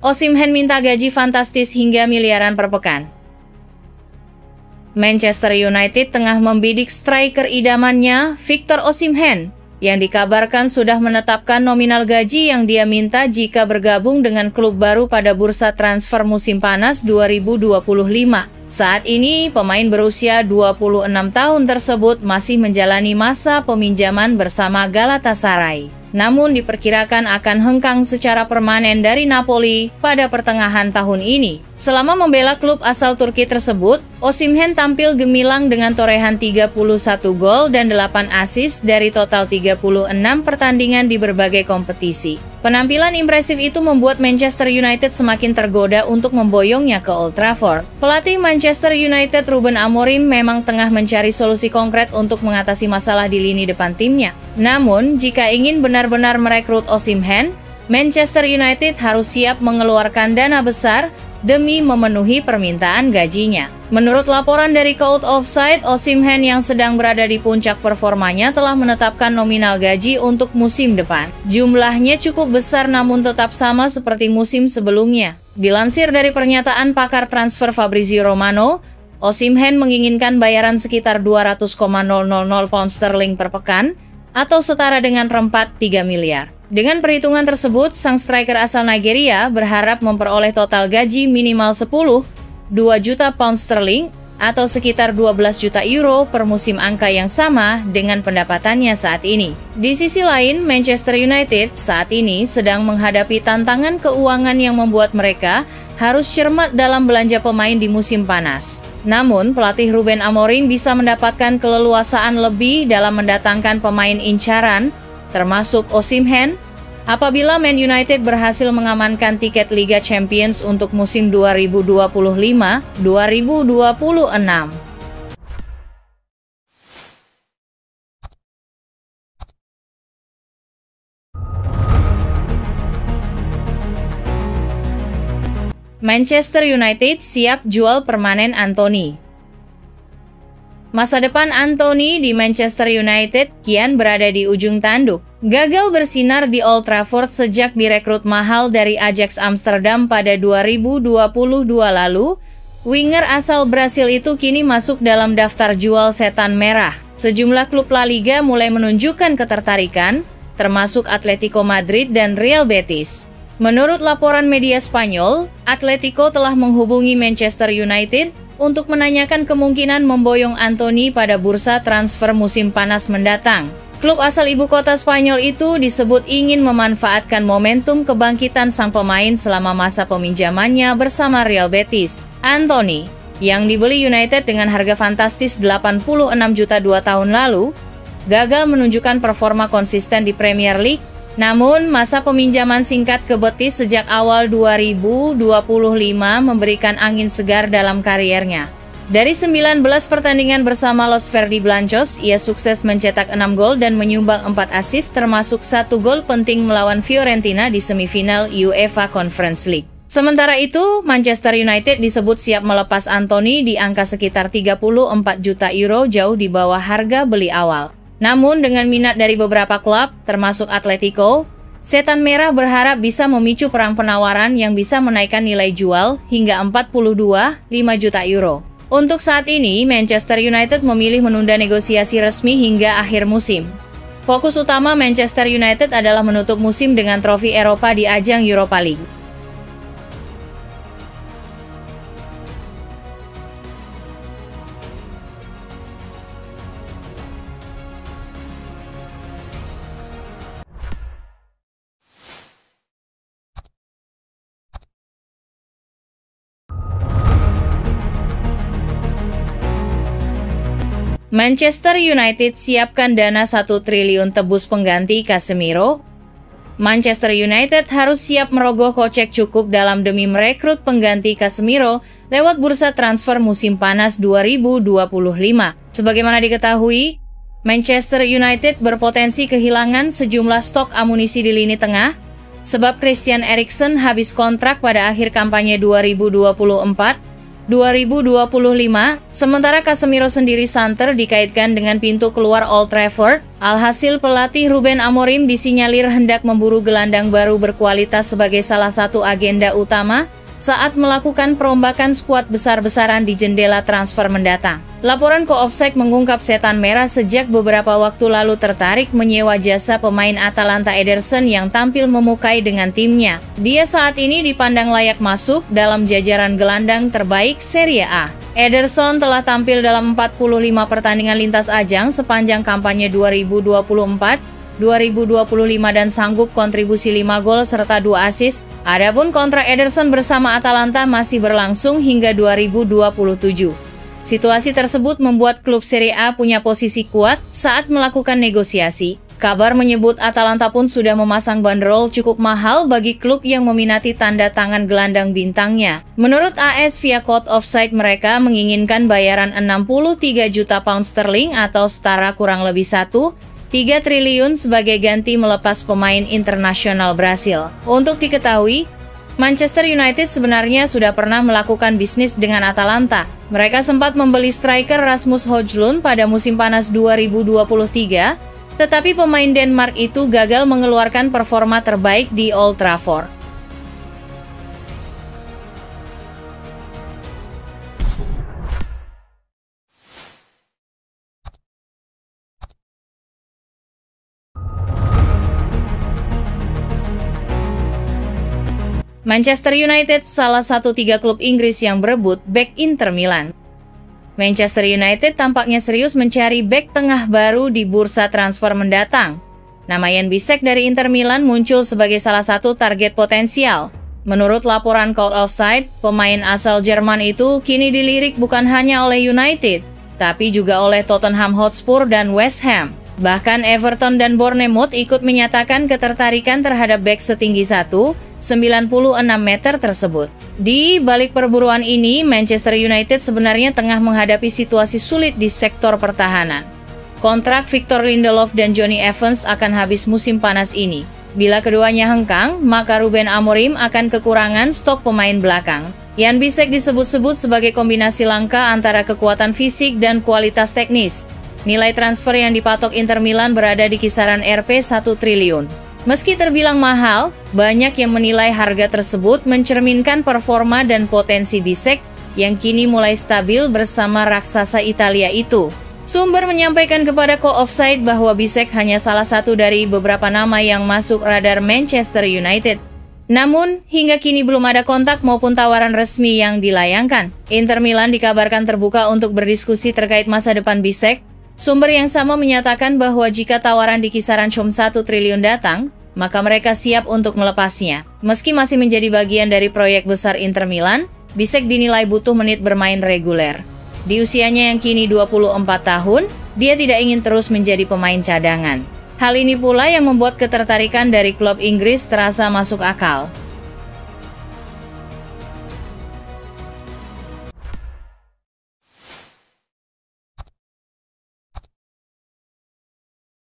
Osimhen minta gaji fantastis hingga miliaran per pekan. Manchester United tengah membidik striker idamannya, Victor Osimhen, yang dikabarkan sudah menetapkan nominal gaji yang dia minta jika bergabung dengan klub baru pada bursa transfer musim panas 2025. Saat ini, pemain berusia 26 tahun tersebut masih menjalani masa peminjaman bersama Galatasaray. Namun diperkirakan akan hengkang secara permanen dari Napoli pada pertengahan tahun ini. Selama membela klub asal Turki tersebut, Osimhen tampil gemilang dengan torehan 31 gol dan 8 assist dari total 36 pertandingan di berbagai kompetisi. Penampilan impresif itu membuat Manchester United semakin tergoda untuk memboyongnya ke Old Trafford. Pelatih Manchester United Ruben Amorim memang tengah mencari solusi konkret untuk mengatasi masalah di lini depan timnya. Namun, jika ingin benar-benar merekrut Osimhen, Manchester United harus siap mengeluarkan dana besar demi memenuhi permintaan gajinya. Menurut laporan dari Code Offside, Osimhen yang sedang berada di puncak performanya telah menetapkan nominal gaji untuk musim depan. Jumlahnya cukup besar namun tetap sama seperti musim sebelumnya. Dilansir dari pernyataan pakar transfer Fabrizio Romano, Osimhen menginginkan bayaran sekitar 200,000 pound sterling per pekan atau setara dengan rempat 3 miliar. Dengan perhitungan tersebut, sang striker asal Nigeria berharap memperoleh total gaji minimal 2 juta pound sterling atau sekitar 12 juta euro per musim, angka yang sama dengan pendapatannya saat ini. Di sisi lain, Manchester United saat ini sedang menghadapi tantangan keuangan yang membuat mereka harus cermat dalam belanja pemain di musim panas. Namun, pelatih Ruben Amorim bisa mendapatkan keleluasaan lebih dalam mendatangkan pemain incaran, termasuk Osimhen, apabila Man United berhasil mengamankan tiket Liga Champions untuk musim 2025-2026. Manchester United siap jual permanen Anthony. Masa depan Anthony di Manchester United kian berada di ujung tanduk. Gagal bersinar di Old Trafford sejak direkrut mahal dari Ajax Amsterdam pada 2022 lalu, winger asal Brasil itu kini masuk dalam daftar jual setan merah. Sejumlah klub La Liga mulai menunjukkan ketertarikan, termasuk Atletico Madrid dan Real Betis. Menurut laporan media Spanyol, Atletico telah menghubungi Manchester United untuk menanyakan kemungkinan memboyong Anthony pada bursa transfer musim panas mendatang. Klub asal ibu kota Spanyol itu disebut ingin memanfaatkan momentum kebangkitan sang pemain selama masa peminjamannya bersama Real Betis. Anthony, yang dibeli United dengan harga fantastis 86 juta 2 tahun lalu, gagal menunjukkan performa konsisten di Premier League. Namun, masa peminjaman singkat ke Betis sejak awal 2025 memberikan angin segar dalam kariernya. Dari 19 pertandingan bersama Los Verdi Blancos, ia sukses mencetak 6 gol dan menyumbang 4 assist, termasuk 1 gol penting melawan Fiorentina di semifinal UEFA Conference League. Sementara itu, Manchester United disebut siap melepas Anthony di angka sekitar 34 juta euro, jauh di bawah harga beli awal. Namun dengan minat dari beberapa klub, termasuk Atletico, setan merah berharap bisa memicu perang penawaran yang bisa menaikkan nilai jual hingga 42,5 juta euro. Untuk saat ini, Manchester United memilih menunda negosiasi resmi hingga akhir musim. Fokus utama Manchester United adalah menutup musim dengan trofi Eropa di ajang Europa League. Manchester United siapkan dana 1 triliun tebus pengganti Casemiro. Manchester United harus siap merogoh kocek cukup dalam demi merekrut pengganti Casemiro lewat bursa transfer musim panas 2025. Sebagaimana diketahui, Manchester United berpotensi kehilangan sejumlah stok amunisi di lini tengah, sebab Christian Eriksen habis kontrak pada akhir kampanye 2024, 2025, sementara Casemiro sendiri santer dikaitkan dengan pintu keluar Old Trafford. Alhasil pelatih Ruben Amorim disinyalir hendak memburu gelandang baru berkualitas sebagai salah satu agenda utama saat melakukan perombakan skuad besar-besaran di jendela transfer mendatang. Laporan Co-Offside mengungkap setan merah sejak beberapa waktu lalu tertarik menyewa jasa pemain Atalanta Ederson yang tampil memukai dengan timnya. Dia saat ini dipandang layak masuk dalam jajaran gelandang terbaik Serie A. Ederson telah tampil dalam 45 pertandingan lintas ajang sepanjang kampanye 2024-2025 dan sanggup kontribusi 5 gol serta 2 assist. Adapun kontrak Ederson bersama Atalanta masih berlangsung hingga 2027. Situasi tersebut membuat klub Serie A punya posisi kuat saat melakukan negosiasi. Kabar menyebut Atalanta pun sudah memasang banderol cukup mahal bagi klub yang meminati tanda tangan gelandang bintangnya. Menurut AS via Co-Offside, mereka menginginkan bayaran 63 juta pound sterling atau setara kurang lebih 1,3 triliun sebagai ganti melepas pemain internasional Brasil. Untuk diketahui, Manchester United sebenarnya sudah pernah melakukan bisnis dengan Atalanta. Mereka sempat membeli striker Rasmus Højlund pada musim panas 2023, tetapi pemain Denmark itu gagal mengeluarkan performa terbaik di Old Trafford. Manchester United salah satu 3 klub Inggris yang berebut bek Inter Milan. Manchester United tampaknya serius mencari bek tengah baru di bursa transfer mendatang. Nama Jan Bisek dari Inter Milan muncul sebagai salah satu target potensial. Menurut laporan Co-Offside, pemain asal Jerman itu kini dilirik bukan hanya oleh United, tapi juga oleh Tottenham Hotspur dan West Ham. Bahkan Everton dan Bournemouth ikut menyatakan ketertarikan terhadap bek setinggi 1,96 meter tersebut. Di balik perburuan ini, Manchester United sebenarnya tengah menghadapi situasi sulit di sektor pertahanan. Kontrak Victor Lindelof dan Jonny Evans akan habis musim panas ini. Bila keduanya hengkang, maka Ruben Amorim akan kekurangan stok pemain belakang. Jan Bisek disebut-sebut sebagai kombinasi langka antara kekuatan fisik dan kualitas teknis. Nilai transfer yang dipatok Inter Milan berada di kisaran Rp 1 triliun. Meski terbilang mahal, banyak yang menilai harga tersebut mencerminkan performa dan potensi Bisek yang kini mulai stabil bersama raksasa Italia itu. Sumber menyampaikan kepada Co-Offside bahwa Bisek hanya salah satu dari beberapa nama yang masuk radar Manchester United. Namun, hingga kini belum ada kontak maupun tawaran resmi yang dilayangkan. Inter Milan dikabarkan terbuka untuk berdiskusi terkait masa depan Bisek. Sumber yang sama menyatakan bahwa jika tawaran di kisaran 1 triliun datang, maka mereka siap untuk melepasnya. Meski masih menjadi bagian dari proyek besar Inter Milan, Bisek dinilai butuh menit bermain reguler. Di usianya yang kini 24 tahun, dia tidak ingin terus menjadi pemain cadangan. Hal ini pula yang membuat ketertarikan dari klub Inggris terasa masuk akal.